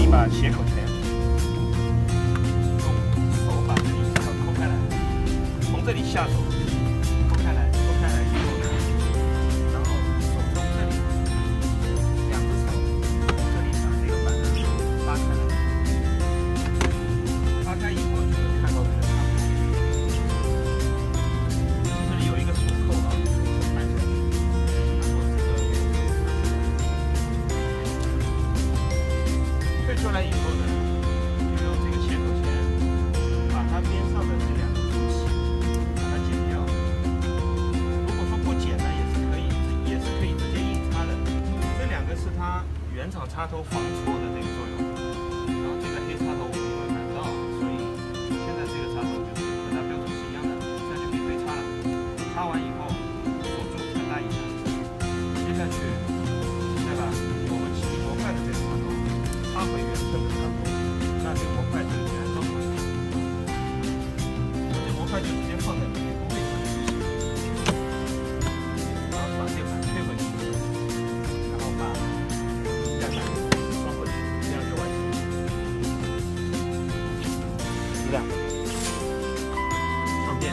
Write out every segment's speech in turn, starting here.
以把斜口钳用手把这里抠开来，从这里下手抠开来，抠开来以后呢，然后手从这里两只手从这里把这个板呢拉开来，拉开以后就能看到这个插头，这里有一个锁扣啊，按下去，然后这个退出来以后呢，就用这个斜口钳把它边上的这两个凸起把它剪掉。如果说不剪呢，也是可以直接硬插的。这两个是它原厂插头防错的这个作用。然后这个黑插头我们因为买不到，所以现在这个插头就是和它标准是一样的，这样就可以对插了。插完以后锁住，再拉一下。接下去再把我们启动模块的这个插头插回原生的插头，那这个模块就简单装好了。这模块就直接放在里面不会插进去，然后把这个板推回去，然后把盖板装回去，这样就完成了。就这样，放电。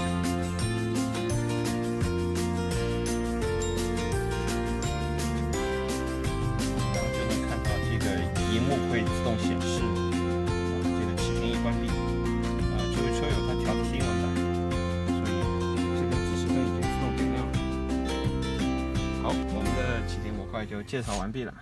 然后就能看到这个荧幕会自动显示，这个启停已关闭。这位车友他调的是英文版，所以这个指示灯已经自动点亮了。好，我们的启停模块就介绍完毕了。